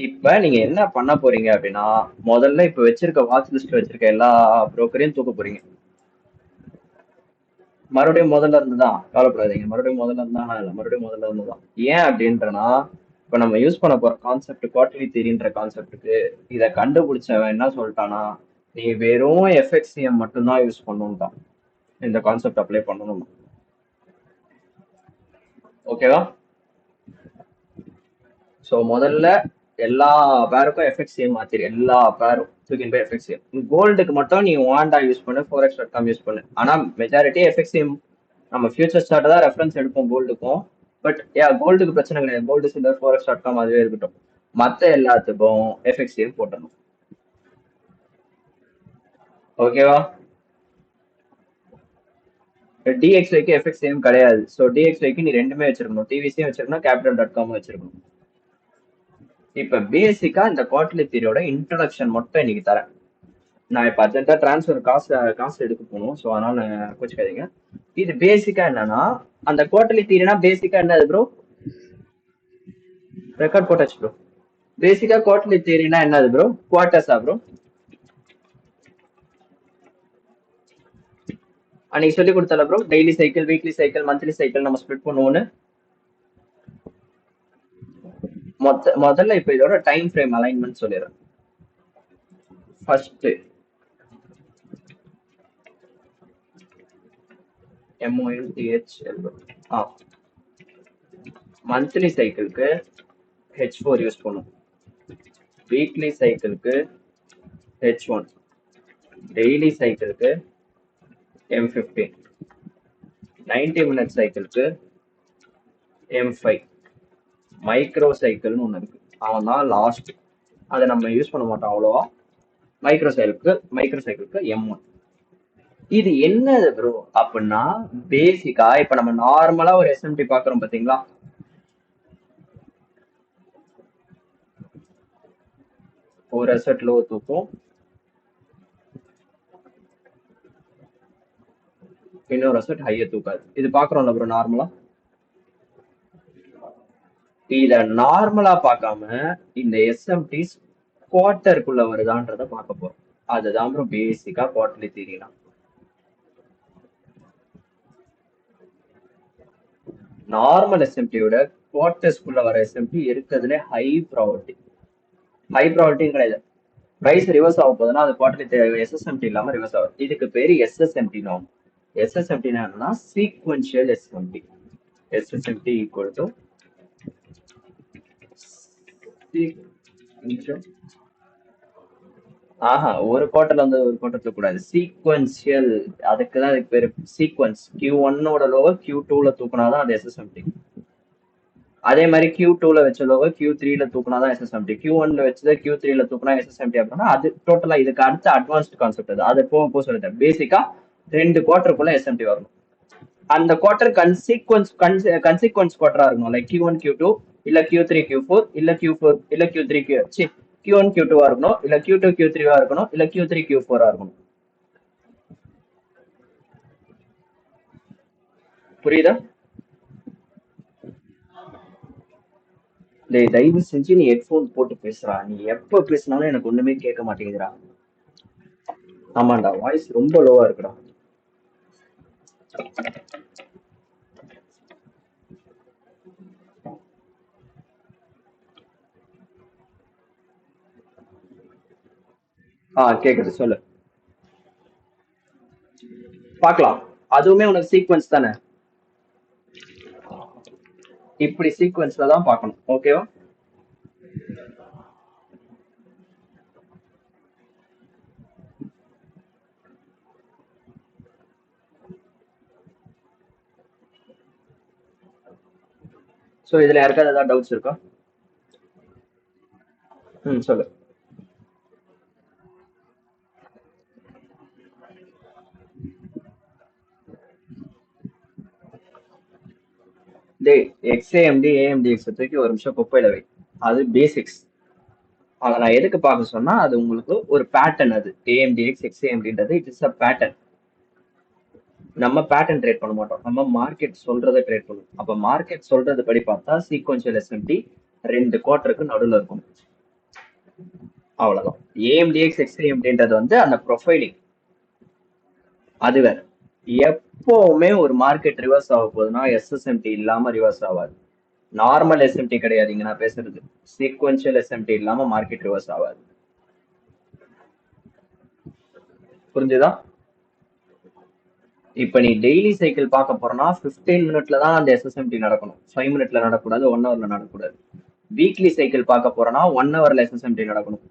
இப்ப நீங்க என்ன பண்ண போறீங்க அப்படின்னா, முதல்ல இப்ப வச்சிருக்க வாட்ச் லிஸ்ட் வச்சிருக்க எல்லா புரோக்கரையும் தூக்க போறீங்க. மறுபடியும் முதல்ல இருந்து தான், கவலைப்படாதீங்க. மறுபடியும் முதல்ல இருந்து தான் இல்ல, மறுபடியும் முதல்ல இருந்து தான். ஏன் அப்படின்றனா, இப்ப நம்ம யூஸ் பண்ண போற கான்செப்ட் குவார்டர்லி தியரின்ற கான்செப்டுக்கு இதை கண்டுபிடிச்சவன் என்ன சொல்லிட்டானா, நீ வெறும் எஃப்எக்சிஎம் மட்டும்தான் யூஸ் பண்ணணும்ட்டான். இந்த கான்செப்ட் அப்ளை பண்ணணும். ஓகேவா? ஸோ முதல்ல எல்லா பேருக்கும் எஃப்எக்சிஎம் மாத்திரு, எல்லா பேரும் தூக்கின் போய் எஃப்எக்சிஎம். கோல்டுக்கு மட்டும் நீ வாண்டா யூஸ் பண்ணு, forex.com யூஸ் பண்ணு. ஆனா மெஜாரிட்டி எஃப்எக்சிஎம். நம்ம ஃபியூச்சர் ஸ்டார்ட் தான் ரெஃபரன்ஸ் எடுப்போம் கோல்டுக்கும். பட் கோல்டுக்கு பிரச்சனை கிடையாது, கோல்டு சில்வர் forex.com அதுவே இருக்கட்டும். மற்ற எல்லாத்துக்கும் எஃப்எக்சிஎம் போட்டணும். ஓகேவா? டிஎக்ஸ்ஒய்க்கு எஃப்எக்சிஎம் கிடையாது. ஸோ டிஎக்ஸ்ஒய்க்கு நீ ரெண்டுமே வச்சிருக்கணும், டிவிசியும் வச்சிருக்கணும், capital.com வச்சிருக்கணும். இப்ப பேசிக்கா இந்த குவார்டர்லி தியரியோட இன்ட்ரடக்ஷன் மட்டும் இன்னைக்கு தரேன். நான் இப்ப அர்ஜென்ட்டா டிரான்ஸ்ஃபர் காசு எடுக்க போகணும், ஸோ அதனால கோச்சிக்காதீங்க. இது பேசிக்கா என்னன்னா, அந்த குவார்டர்லி தியரினா பேசிக்கா என்னது ப்ரோ? ரெக்கார்ட் போட்டாச்சு ப்ரோ. பேசிக்கா குவார்டர்லி தியரினா என்னது ப்ரோ? குவார்ட்டர்ஸா ப்ரோ? அன்னைக்கு சொல்லி கொடுத்தல bro, daily cycle, weekly cycle, monthly cycle நம்ம ஸ்ப்ளிட் பண்ணுவோம்னு. முதல்ல இப்ப இதோட டைம் ஃப்ரேம் அலைன்மெண்ட் சொல்லிடுறேன். ஃபர்ஸ்ட் MONTHL மந்த்லி சைக்கிளுக்கு H4 யூஸ் பண்ணும், வீக்லி சைக்கிளுக்கு H1, டெய்லி சைக்கிளுக்கு M15, 90 மினிட் சைக்கிளுக்கு M5, மைக்ரோ சைக்கிள்னு ஒன்று இருக்கு, அவன் தான் லாஸ்ட். அதை நம்ம யூஸ் பண்ண மாட்டோம் அவ்வளோவா. மைக்ரோ சைக்கிளுக்கு M1. இது என்னது ப்ரோ அப்படின்னா, பேசிக்கா இப்ப நம்ம நார்மலா ஒரு எஸ்எம்டி பாக்குறோம் பாத்தீங்களா, ஒரு அசெட் லோ தூக்கும், இன்னொரு அசெட் ஹைய தூக்காது. இது பாக்குறோம்ல ப்ரோ நார்மலா. இத நார்மலா பார்க்காம இந்த எஸ்எம்டி குவார்ட்டருக்குள்ள வருதான்றத பார்க்க போறோம். அதுதான் ப்ரோ பேசிக்கா குவார்டர்லி தியரினா. நார்மல் எஸ்எம்டியோட குவார்ட்டர்ஸ்குள்ள வர எஸ்எம்டி இருக்கிறதுல ஹை ப்ராபர்ட்டி. ஹை ப்ராபர்ட்டியும் கிடையாது, பிரைஸ் ரிவர்ஸ் ஆக போகுதுன்னா அது குவார்டர்லி எஸ்எஸ்எம்டி இல்லாம ரிவர்ஸ் ஆகும். இதுக்கு பேரு எஸ்எஸ்எம்டி நார்ம். எஸ்எஸ்எம்டி என்னன்னா சீக்வென்ஷியல் எஸ்எம்டி. எஸ்எஸ்எம்டி ஈக்குவல் டு ஒரு குவார்டர்ல வந்து ஒரு குவார்டர் தூக்கக்கூடாது, சீக்வென்சியல். அதுக்குதான் அதுக்கு பேரு சீக்வன்ஸ். Q1ஓட லோவை Q2ல தூக்கினாதான் அது எஸ்எஸ்எம்டி. அதே மாதிரி Q2ல வச்ச லோவை Q3ல தூக்கினாதான் எஸ்எஸ்எம்டி. Q1ல வச்சதை Q3ல தூக்கினா எஸ்எஸ்எம்டி அப்படின்னா அது டோட்டலா இதுக்கு அடுத்த அட்வான்ஸ்ட் கான்செப்ட். அது போக சொல்லிட்டேன். பேசிக்கா 2 குவார்டருக்குள்ள எஸ்எம்டி வரணும். அந்த குவார்டர் கன்சிக்வன்ஸ் குவார்டரா இருக்கணும். லைக் Q1 Q2 இல்ல Q3 Q4 இல்ல Q4 இல்ல Q3 Q1 Q2 இருக்கணும், இல்ல Q2 Q3 இருக்கணும், இல்ல Q3 Q4 இருக்கணும். புரியுதா? தயவு செஞ்சு நீ ஹெட்போன் போட்டு பேசுறா. நீ எப்ப பேசினாலும் எனக்கு ஒண்ணுமே கேட்க மாட்டேங்குதுடா. ஆமாண்டா, வாய்ஸ் ரொம்ப லோவா இருக்குடா. கேக்குது, சொல்லு. பார்க்கலாம். அதுவுமே உனக்கு சீக்வன்ஸ் தானே, இப்படி சீக்வன்ஸ்ல தான் பார்க்கணும். ஓகேவா? சோ இதுல யாருக்காவது ஏதாவது டவுட்ஸ் இருக்கா? சொல்லு. XAMD AMDX தூக்கி ஒரு நிமிஷம் குப்பையில வை. அது பேசிக்ஸ். அதை நான் எதுக்கு பார்க்க சொன்னா, அது உங்களுக்கு ஒரு பேட்டர்ன். அது AMDX XAMDன்றது இட் இஸ் அ பேட்டர்ன். நம்ம பேட்டர்ன் ட்ரேட் பண்ண மாட்டோம், நம்ம மார்க்கெட் சொல்றதை ட்ரேட் பண்ணுவோம். அப்ப மார்க்கெட் சொல்றது படி பார்த்தா சீக்வென்ஷியல் எஸ்எம்டி 2 குவார்டருக்கு நடுவில் இருக்கும். அவ்வளவுதான். ஏஎம்டிஎக்ஸ் எக்ஸ்ஏஎம்டின்றது வந்து அந்த ப்ரொஃபைலிங், அது வேற. எப்பவுமே ஒரு மார்க்கெட் ரிவர்ஸ் ஆக போகுதுன்னா எஸ்எஸ்எம்டி இல்லாம ரிவர்ஸ் ஆகாது. நார்மல் எஸ்எம்டி கிடையாதுங்க நான் பேசுறது. சீக்வென்ஷியல் எஸ்எம்டி இல்லாம மார்க்கெட் ரிவர்ஸ் ஆகாது. புரிஞ்சுதா? இப்ப நீ டெய்லி சைக்கிள் பார்க்க போறனா 15 மினிட்ல தான் அந்த எஸ்எஸ்எம்டி நடக்கணும். 5 மினிட்ல நடக்கூடாது, 1 ஹவர்ல நடக்கூடாது. வீக்லி சைக்கிள் பார்க்க போறனா 1 ஹவர்ல எஸ்எஸ்எம்டி நடக்கணும்.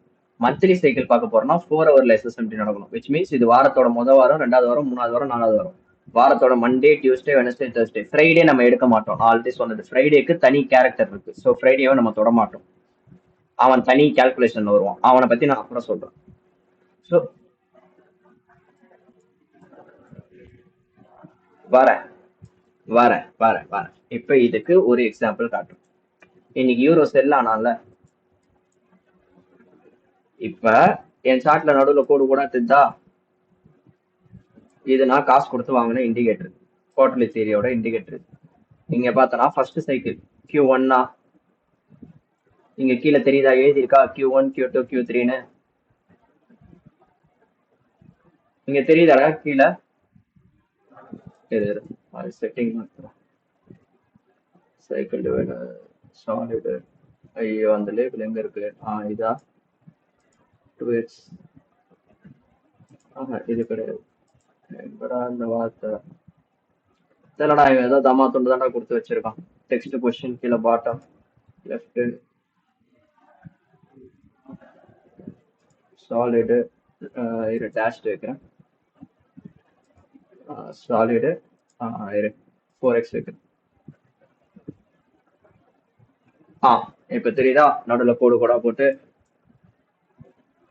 மந்த்லி சைக்கிள் பார்க்க போறனா 4 ஹவர்ல எஸ்எஸ்எம்டி நடக்கணும். விச் மீன்ஸ் இது வாரத்தோட முதல் வாரம், 2வது வாரம், 3வது வாரம், 4வது வாரம். வாரத்தோட Monday, Tuesday, Wednesday, Thursday. Friday நம்ம எடுக்க மாட்டோம். நான் ஆல்ரெடி சொன்னது, ஃப்ரைடேக்கு தனி கேரக்டர் இருக்கு. ஸோ ஃப்ரைடேவை நம்ம தொட மாட்டோம். அவன் தனி கால்குலேஷன்ல வருவான். அவனை பத்தி நான் அப்புறம் சொல்றேன். ஸோ வரேன் வரேன் வரேன் வரேன். இப்ப இதுக்கு ஒரு எக்ஸாம்பிள் காட்டும். இன்னைக்கு யூரோ செல் ஆனால, இப்ப என் சார்ட்ல நடுவுல கோடு கூட தெரிஞ்சா, இது நான் காசு கொடுத்து வாங்கின இண்டிகேட்டர், குவார்டர்லி தியரியோட இண்டிகேட்டர். இங்க பார்த்தனா ஃபர்ஸ்ட் சைக்கிள் Q1 இங்க கீழே தெரியுதா, எழுதி இருக்கா Q1 Q2 Q3ன்னு. இங்க தெரியுதாடா கீழே? Setting cycle divider solid. ஐயோ அந்த லேபிள் எங்க இருக்கு? இதா 2x. இது கிடையாது. அந்த வார்த்தை தெரியலடா, இவன் ஏதோ தமா துண்டு தாண்டா கொடுத்து வச்சிருக்கான். டெக்ஸ்ட் கொஸ்டின் கீழே பாட்டம் லெஃப்ட் சாலிடு. இரு டேஷ் வைக்கிறேன். சாலிடு இரு 4x வைக்கிறேன். இப்ப தெரியுதா நடுவுல கோடு கூட போட்டு.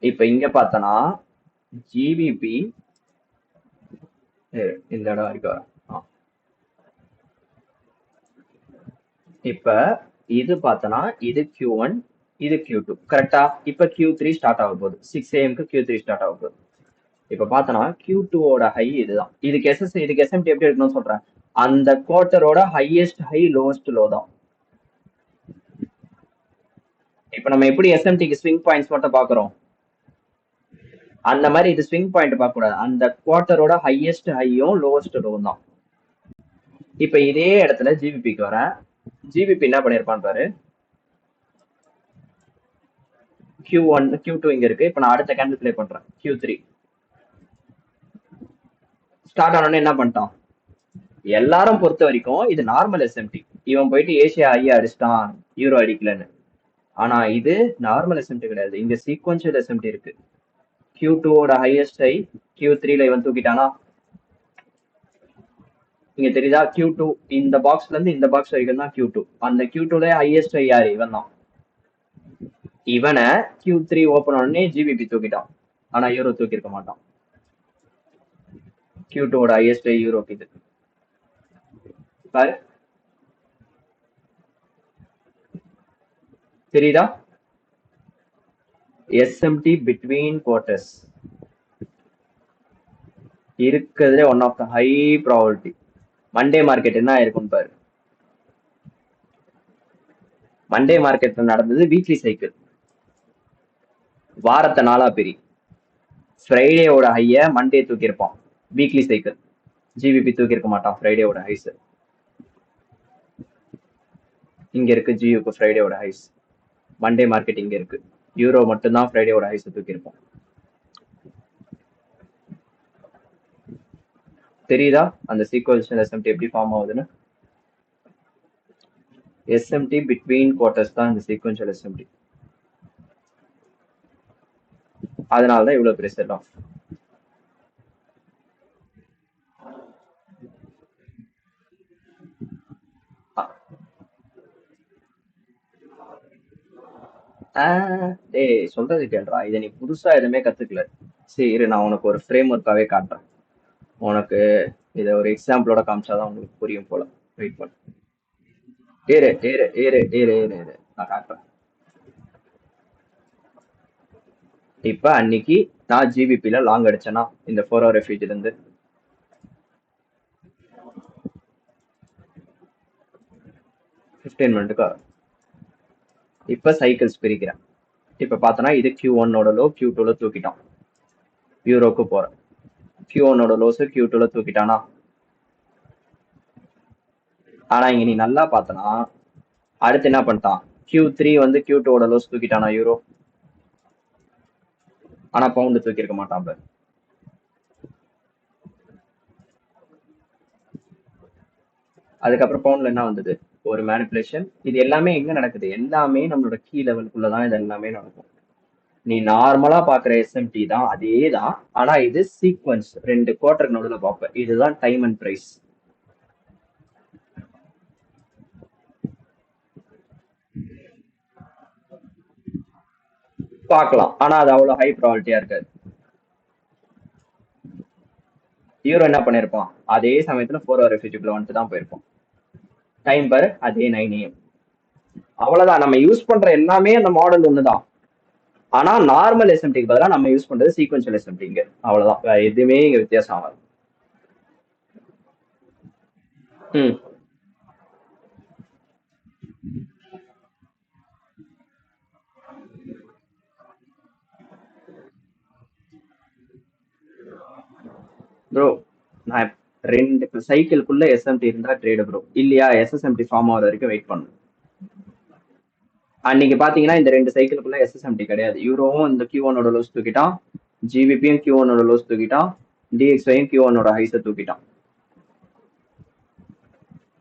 இப்ப இங்க பார்த்தனா ஜிபிபி இந்த இடம் இருக்கா? இப்ப இது பார்த்தனா இது Q1 இது Q2 கரெக்டா? இப்ப Q3 ஸ்டார்ட் ஆக போகுது. 6 AM Q3 ஸ்டார்ட் ஆக போகுது. இப்ப பார்த்தனா Q2ஓட ஹை இதுதான். இதுக்கு எஸ்எம்டி எப்படி இருக்கணும்னு சொல்றேன். அந்த குவார்டரோட ஹையஸ்ட் ஹை லோவஸ்ட் லோ தான். இப்ப நம்ம எப்படி எஸ்எம்டிக்கு ஸ்விங் பாயிண்ட்ஸ் மட்டும் பாக்குறோம், அந்த மாதிரி இது ஸ்விங் பாயிண்ட் பார்க்க கூடாது. அந்த குவார்டரோட ஹையஸ்ட் ஹையும் லோவஸ்ட் லோவும் தான். இப்ப இதே இடத்துல ஜிபிபிக்கு வரேன். ஜிபிபி என்ன பண்ணிருப்பான் பாரு. Q1 Q2 இங்க இருக்கு. இப்ப நான் அடுத்த கேண்டில் பிளே பண்றேன். Q3 ஸ்டார்ட் ஆனோன்னு என்ன பண்ணிட்டான், எல்லாரும் பொறுத்த வரைக்கும் இது நார்மல் எஸ்எம்டி. இவன் போயிட்டு ஏசியா ஐயா அடிச்சிட்டான், யூரோ அடிக்கலன்னு. ஆனா இது நார்மல் எஸ்எம்டி கிடையாது. இங்க சீக்வன்ஷியல் எஸ்எம்டி இருக்கு. Q2ஓட ஹையஸ்ட் ஹை Q3ல இவன் தூக்கிட்டானா, இங்க தெரியுதா? Q2 இந்த பாக்ஸ்ல இருந்து இந்த பாக்ஸ் வரைக்கும் தான் Q2. அந்த Q2ல ஹையஸ்ட் ஹை யாரு? இவன் தான். இவனை Q3 ஓபன் உடனே ஜிபிபி தூக்கிட்டான். ஆனா யூரோ தூக்கி இருக்க மாட்டான். Q2ஓட ஹையஸ்ட் ஹை யூரோக்கு இது பாரு. தெரியுதா? எஸ்எம்டி பிட்வீன் குவார்டர்ஸ் இருக்கிறதுல one of the high probability. Monday market என்ன ஆயிருக்கும் பாரு. மண்டே மார்க்கெட்ல நடந்தது வீக்லி சைக்கிள். வாரத்தை நாளா பிரி. ஃப்ரைடேவோட ஹைய மண்டே தூக்கியிருப்பான். வீக்லி சைக்கிள் ஜிபிபி தூக்கி இருக்க மாட்டான். ஃப்ரைடேவோட ஹைஸ் இங்க இருக்கு. ஜியூக்கு ஃப்ரைடேவோட ஹைஸ். மண்டே மார்க்கெட் இங்க இருக்கு. யூரோ மட்டும்தான் ஃப்ரைடேவோட ஹைஸ் தூக்கி இருப்பான். தெரியுதா அந்த சீக்வன்ஷியல் எஸ்எம்டி எப்படி ஃபார்ம் ஆகுதுன்னு? எஸ்எம்டி பிட்வீன் குவார்டர்ஸ் தான் இந்த சீக்வன்ஷியல் எஸ்எம்டி. அதனாலதான் இவ்வளவு பெரிய செல் ஆஃப். டேய் சொல்றது கேள்றா. இதை நீ புதுசா எதுவுமே கத்துக்கல. சரி நான் உனக்கு ஒரு ஃப்ரேம் ஒர்க்காவே காட்டுறேன். உனக்கு இதை ஒரு எக்ஸாம்பிளோட காமிச்சாதான் உங்களுக்கு புரியும் போல. வெயிட் பண்ணு. ஏறு ஏறு ஏறு ஏறு ஏறு ஏறு நான் காட்டுறேன். இப்ப அன்னைக்கு நான் ஜிபிபில லாங் அடிச்சேன்னா இந்த 4 ஹவர் ரெஃப்யூஜ்ல இருந்து 15 மினிட்டுக்கு. இப்ப சைக்கிள்ஸ் பிரிக்கிறேன். இப்ப பார்த்தோன்னா இது Q1ஓட லோ Q2ல தூக்கிட்டான். யூரோக்கு போறேன். Q1ஓட லோஸ் Q2ல தூக்கிட்டானா? ஆனா இங்க நீ நல்லா பார்த்தனா அடுத்து என்ன பண்ணிட்டான்? Q3 வந்து Q2ஓட லோஸ் தூக்கிட்டானா யூரோ? ஆனா பவுண்ட் தூக்கி இருக்க மாட்டான். அதுக்கப்புறம் பவுண்ட்ல என்ன வந்தது? ஒரு மேனிப்புலேஷன். இது எல்லாமே எங்க நடக்குது? எல்லாமே நம்மளோட கீ லெவலுக்குள்ளதான் இது எல்லாமே நடக்கும். நீ நார்மலா பாக்குற எஸ்எம்டி தான், அதே தான். ஆனா இது சீக்வன்ஸ், 2 குவார்டருக்கு நடுவில் பார்ப்பேன். இதுதான் டைம் அண்ட் பிரைஸ். பார்க்கலாம், ஆனா அது அவ்வளவு ஹை ப்ராபபிலிட்டியா இருக்காது. யூரோ என்ன பண்ணிருப்பான்? அதே சமயத்துல 4 ஹவர் ரெஃப்யூஜிக்குள்ள வந்துட்டு தான் போயிருப்பான். டைம் பாரு, அதே 9 AM. அவ்வளவுதான். நம்ம யூஸ் பண்ற எல்லாமே அந்த மாடல் ஒண்ணுதான். ஆனா நார்மல் எஸ்எம்டிக்கு பதிலாக நம்ம யூஸ் பண்றது சீக்வன்ஷியல் எஸ்எம்டிங்க. அவ்வளவுதான், வேற எதுவுமே இங்க வித்தியாசம் ஆகாது. ப்ரோ, நான் 2 சைக்கிள்குள்ள எஸ்எம்டி இருந்தா ட்ரேடு ப்ரோ, இல்லையா எஸ்எஸ்எம்டி ஃபார்ம் ஆகிற வரைக்கும் வெயிட் பண்ணணும். அன்னைக்கு பாத்தீங்கன்னா இந்த 2 சைக்கிள்குள்ள எஸ்எஸ்எம்டி கிடையாது. யூரோவும் இந்த Q1ஓட லோஸ் தூக்கிட்டான், ஜிபிபியும் Q1ஓட லோஸ் தூக்கிட்டான், டிஎக்ஸ்ஒயும் Q1ஓட ஹைஸை தூக்கிட்டான்.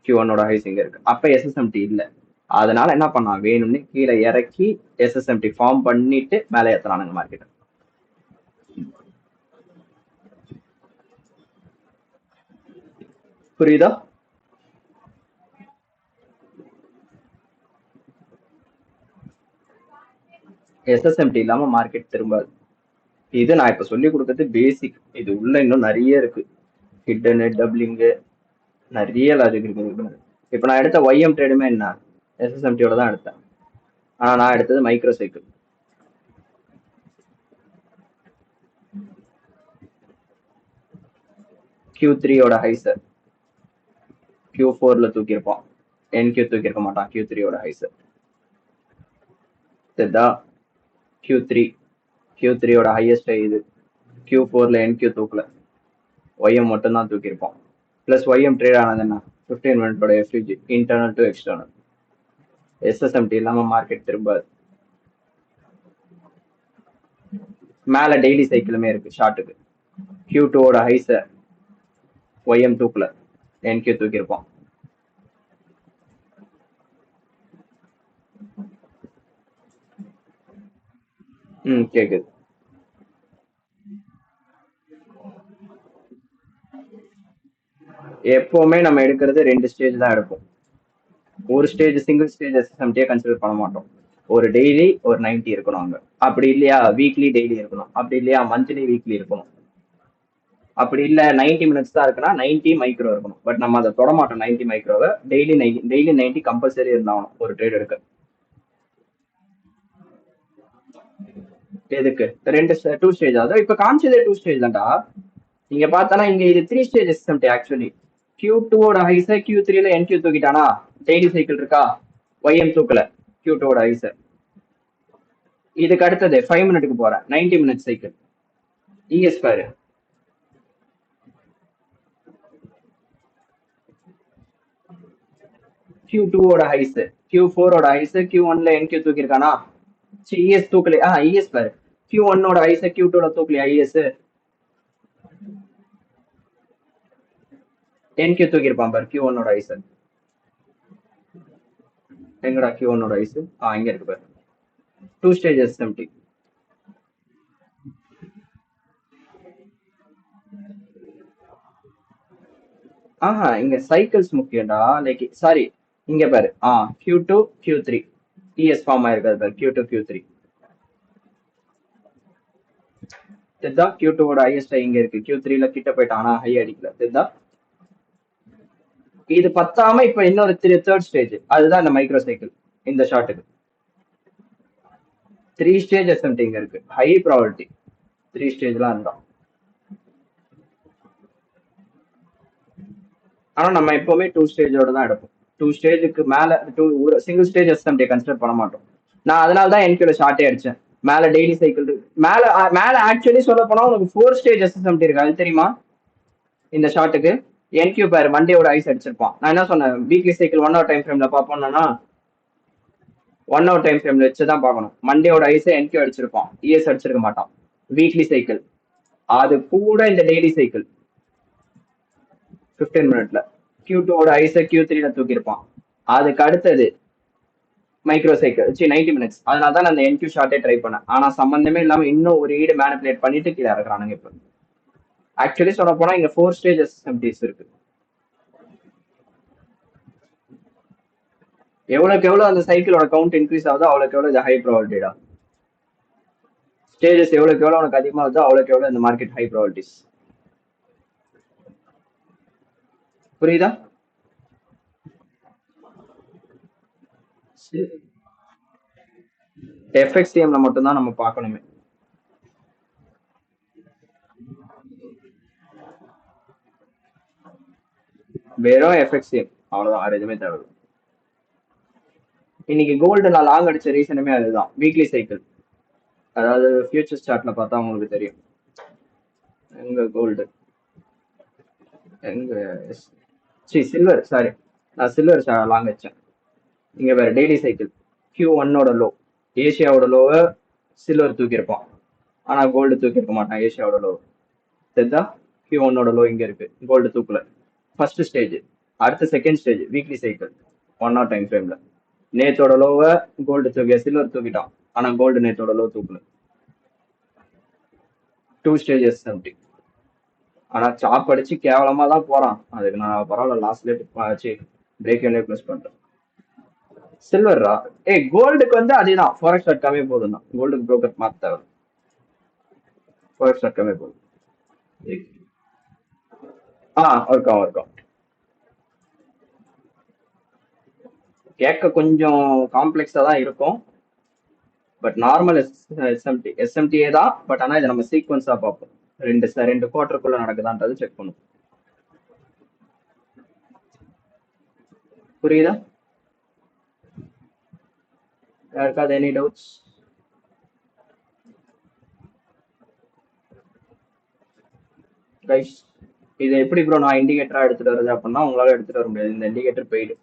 Q1ஓட ஹைஸ் இங்க இருக்கு. அப்ப எஸ்எஸ்எம்டி இல்ல. அதனால என்ன பண்ணான்? வேணும்னு கீழே இறக்கி எஸ்எஸ்எம்டி ஃபார்ம் பண்ணிட்டு மேலே ஏத்துறானுங்க மார்க்கெட். புரியுதா? எஸ்எஸ்எம்டி இல்லாம மார்க்கெட் திரும்பாது. இது நான் இப்ப சொல்லி கொடுக்கறது பேசிக். இது உள்ள இன்னும் நிறைய இருக்கு. ஹிட்டன், டபுளிங்கு, நிறைய லாஜிக் இருக்கு. இப்ப நான் எடுத்த ஒய்எம் ட்ரேடுமே என்ன எஸ்எஸ்எம்டியோட தான் எடுத்தேன். ஆனா நான் எடுத்தது மைக்ரோ சைக்கிள். Q3ஓட ஹைஸ் Q4ல தூக்கியிருப்பான், NQ தூக்கியிருக்க மாட்டான். Q3ஓட ஹைஸ் தெரிதா? Q3ஓட ஹையஸ்ட் இது. Q4ல NQ தூக்கல, ஒய்எம் மட்டும் தான் தூக்கியிருப்பான். பிளஸ் ஒய்எம் ட்ரேட் ஆனது என்ன? 15 மினிட்டோட எஃப்யூஜி, இன்டர்னல் டு எக்ஸ்டர்னல். எஸ்எஸ்எம்டி இல்லாம மார்க்கெட் திரும்பாது. மேல டெய்லி சைக்கிளுமே இருக்கு ஷார்ட்டுக்கு. Q2ஓட ஹைஸ ஒய்எம் தூக்கல, NQ தூக்கியிருப்பான். கேக்குது. எப்பவுமே நம்ம எடுக்கிறது 2 ஸ்டேஜ் தான் எடுப்போம். ஒரு ஸ்டேஜ் சிங்கிள் ஸ்டேஜ் எஸ்எஸ்எம்டியே கன்சிடர் பண்ண மாட்டோம். ஒரு டெய்லி ஒரு 90 இருக்கணும் அங்க. அப்படி இல்லையா வீக்லி டெய்லி இருக்கணும். அப்படி இல்லையா மந்த்லி வீக்லி இருக்கணும். அப்படி இல்ல 90 மினிட்ஸ் தான் இருக்குன்னா 90 மைக்ரோ இருக்கணும். பட் நம்ம அதை தொட மாட்டோம். 90 மைக்ரோவை டெய்லி 90 கம்பல்சரி இருந்தாகணும் ஒரு ட்ரேட் எடுக்க. எதுக்கு 2 ஸ்டேஜ்? அதான் இப்ப காமிச்சதே 2 ஸ்டேஜ் தான்டா. நீங்க பார்த்தானா இங்க இது 3 ஸ்டேஜ் எஸ்எஸ்எம்டி ஆக்சுவலி. Q2ஓட ஹைஸ Q3ல NQ தூக்கிட்டானா? டெய்லி சைக்கிள் இருக்கா? ஒய்எம் தூக்கல Q2ஓட ஹைஸ. இதுக்கு அடுத்தது 5 மினிட்டுக்கு போறேன், 90 மினிட் சைக்கிள். இஎஸ் பாரு, Q2ஓட ஹைஸ் Q4ஓட ஹைஸ் Q1ல NQ தூக்கிருக்கானா? இஎஸ் தூக்கல. இஎஸ் பாரு, Q1ஓட ஹைஸ் Q2ல தூக்கலையா? இஎஸ் NQ தூக்கிருப்பான் பாரு. Q1ஓட ஹைஸ் எங்கடா? Q1ஓட ஹைஸ் இங்க இருக்கு பாரு. 2 ஸ்டேஜ் எஸ்எம்டி. இங்க சைக்கிள்ஸ் முக்கியம்டா. லைக் சாரி, இங்க பாரு. Q2 Q3 இஎஸ் ஃபார்ம் ஆயிருக்காது பாரு. Q2 Q3 தெரிதா? Q2ஓட ஹையஸ்ட் இங்க இருக்கு. Q3ல கிட்ட போயிட்டான், ஹை அடிக்கல. தெரிதா? இது பத்தாம இப்ப இன்னொரு தேர்ட் ஸ்டேஜ், அதுதான் இந்த மைக்ரோ சைக்கிள். இந்த ஷாட்டுக்கு 3 ஸ்டேஜ் எஸ்எம்டி இங்க இருக்கு. ஹை ப்ராபபிலிட்டி 3 ஸ்டேஜ்லாம் இருந்தா. ஆனா நம்ம எப்பவுமே 2 ஸ்டேஜோட தான் எடுப்போம். 2 ஸ்டேஜுக்கு மேல ஒரு சிங்கிள் ஸ்டேஜ் எஸ்எம்டி கன்சிடர் பண்ண மாட்டோம். நான் அதனால தான் NQல ஷார்ட்டே அடிச்சேன். மேல டெய்லி சைக்கிள் இருக்கு. மேல மேல ஆக்சுவலி சொல்ல போனா உங்களுக்கு 4 ஸ்டேஜ் எஸ்எஸ்எம்டி இருக்கு, அது தெரியுமா? இந்த ஷார்ட்டுக்கு என்கியூ பேர் மண்டேயோட ஐஸ் அடிச்சிருப்பான். நான் என்ன சொன்னேன், வீக்லி சைக்கிள் 1 ஹவர் டைம் ஃப்ரேம்ல பார்ப்போம்னா 1 ஹவர் டைம் ஃப்ரேம்ல வச்சுதான் பார்க்கணும். மண்டேயோட ஐஸை என்கியூ அடிச்சிருப்பான், இஎஸ் அடிச்சிருக்க மாட்டான். வீக்லி சைக்கிள் அது கூட இந்த டெய்லி சைக்கிள் 15 மினிட்ல Q2 ஐஸை Q3ல தூக்கியிருப்பான். அதுக்கு அடுத்தது மைக்ரோ சைக்கிள் 90 மினிட்ஸ். அதனால தான் நான் அந்த என்கியூ ஷார்ட்டே ட்ரை பண்ணேன். ஆனா சம்பந்தமே இல்லாம இன்னும் ஒரு ஈடு மேனிபுலேட் பண்ணிட்டு கீழே இறக்குறானுங்க. இப்போ ஆக்சுவலி சொல்ல போனா இங்க 4 ஸ்டேஜ் எஸ்எம்டிஸ் இருக்கு. எவ்வளவுக்கு எவ்வளவு அந்த சைக்கிளோட கவுண்ட் இன்க்ரீஸ் ஆகுதோ அவ்வளவுக்கு எவ்வளவு இது ஹை ப்ராபபிலிட்டிடா. ஸ்டேஜஸ் எவ்வளவுக்கு எவ்வளவு உனக்கு அதிகமா ஆகுதோ அவ்வளவுக்கு எவ்வளவு இந்த மார்க்கெட் ஹை ப்ராபபிலிட்டிஸ். புரியுதா? எஃப்எக்ஸ்டிஎம்ல மட்டும்தான் நம்ம பார்க்கணுமே. வெறும் எஃப்எக்ஸ்டிஎம் அவ்வளவுதான், வேற எதுவுமே தேவை. இன்னைக்கு கோல்டு நான் லாங் அடிச்ச ரீசனுமே அதுதான், வீக்லி சைக்கிள். அதாவது ஃபியூச்சர் சார்ட்ல பார்த்தா உங்களுக்கு தெரியும். எங்க கோல்டு எங்க சில்வர், சாரி நான் சில்வர் லாங் வச்சேன். இங்க வேற டெய்லி சைக்கிள் Q1 லோ, ஏசியாவோட லோவை சில்வர் தூக்கியிருப்பான். ஆனா கோல்டு தூக்கியிருக்க மாட்டான் ஏசியாவோட லோ. தெரிஞ்சா Q1 லோ இங்க இருக்கு, கோல்டு தூக்கல. First stage. அடுத்த second stage weekly cycle 1 hour time ஃப்ரேம்ல நேத்தோட லோவை கோல்டு சில்வர் தூக்கிட்டான். ஆனா கோல்டு நேத்தோட லோ தூக்கல. 2 ஸ்டேஜஸ் அப்படி. ஆனா சாப் அடிச்சு கேவலமா தான் போறான். அதுக்கு நான் பரவாயில்ல, லாஸ்ட் லேட் பிரேக் என்ன க்ளோஸ் பண்றேன். சில்வரா? கோல்டுக்கு வந்து அதுதான் ஃபாரெக்ஸ் கம்மியே போதும் தான். கோல்டுக்கு ப்ரோக்கர் மாத்த தேவை, ஃபாரெக்ஸ் கம்மியே போதும். இருக்கும் இருக்கும். கேட்க கொஞ்சம் காம்ப்ளெக்ஸா தான் இருக்கும். பட் நார்மல் எஸ்எம்டிஏ தான். பட் ஆனா இதை நம்ம சீக்வன்ஸா பார்ப்போம். ரெண்டு குவார்டருக்குள்ள நடக்குதான்றது செக் பண்ணும். புரியுதா? யாருக்காவது எனி டவுட்ஸ்? கைஸ், இது எப்படி ப்ரோ நான் இண்டிகேட்டரா எடுத்துட்டு வருது அப்படின்னா உங்களால எடுத்துட்டு வர முடியாது. இந்த இண்டிகேட்டர் போயிடு.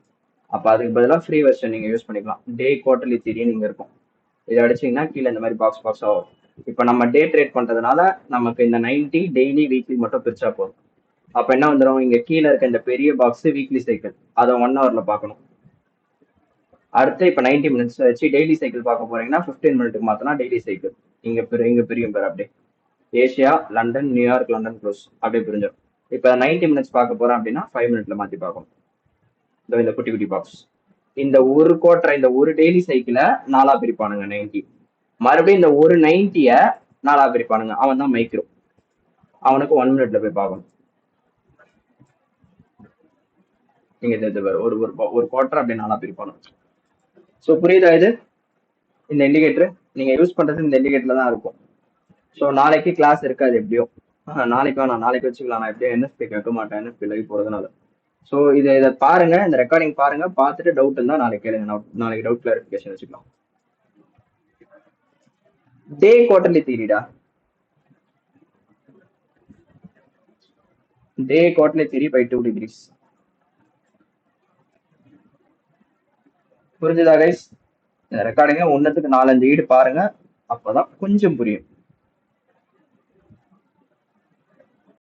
அப்ப அதுக்கு பதிலாக ஃப்ரீ வெர்ஷன் நீங்க யூஸ் பண்ணிக்கலாம். டே குவார்டர்லி தியரி நீங்க இருக்கும். இதை அடிச்சீங்கன்னா கீழே இந்த மாதிரி பாக்ஸ் பாக்ஸ் ஆகும். இப்போ நம்ம டே ட்ரேட் பண்றதுனால நமக்கு இந்த 90 டெய்லி வீக்லி மட்டும் பிரிச்சா போதும். அப்ப என்ன வந்துடும், இங்க கீழே இருக்க இந்த பெரிய பாக்ஸ் வீக்லி சைக்கிள், அதை 1 ஹவர்ல பார்க்கணும். அடுத்து இப்ப 90 மினிட்ஸ் வச்சு டெய்லி சைக்கிள் பார்க்க போறீங்கன்னா 15 மினிட்டுக்கு மாத்தினா டெய்லி சைக்கிள் இங்க பிரியும் பேர் அப்படியே Asia, London, New York, London close அப்படியே பிரிஞ்சிடும். இப்ப 90 மினிட்ஸ் பார்க்க போறேன் அப்படின்னா 5 மினிட்ல மாத்தி பார்க்கணும். இந்த குட்டி குட்டி பாக்ஸ் இந்த ஒரு குவார்டர், இந்த ஒரு டெய்லி சைக்கிள 4ஆ பிரிப்பானுங்க 90. மறுபடியும் இந்த ஒரு 90ய 4ஆ பிரிப்பானுங்க. அவன் தான் மைக்ரோ. அவனுக்கு 1 மினிட்ல போய் பார்க்கணும். நீங்க ஒரு ஒரு குவார்டர் அப்படி 4ஆ பிரிப்பானுங்க. ஸோ புரியுதா இது? இந்த இண்டிகேட்டர் நீங்க யூஸ் பண்றது இந்த இண்டிகேட்டர்ல தான் இருக்கும். ஸோ நாளைக்கு கிளாஸ் இருக்காது எப்படியும். நாளைக்கு வேணாம், நாளைக்கு வச்சுக்கலாம். நான் எப்படியும் என்எஸ்பி கேட்க மாட்டேன், என்எஸ்பி லைவ் போறதுனால. ஸோ இதை பாருங்க, இந்த ரெக்கார்டிங் பாருங்க, பார்த்துட்டு டவுட் இருந்தா நாளைக்கு கேளுங்க. நாளைக்கு டவுட் கிளாரிஃபிகேஷன் வச்சுக்கலாம். டே குவார்டர்லி தியரிடா, the quarterly theory by 2 degrees. புரிஞ்சுதா கைஸ்? ரெக்கார்டிங்க ஒன்னத்துக்கு 4-5 ஈடு பாருங்க, அப்பதான் கொஞ்சம் புரியும்.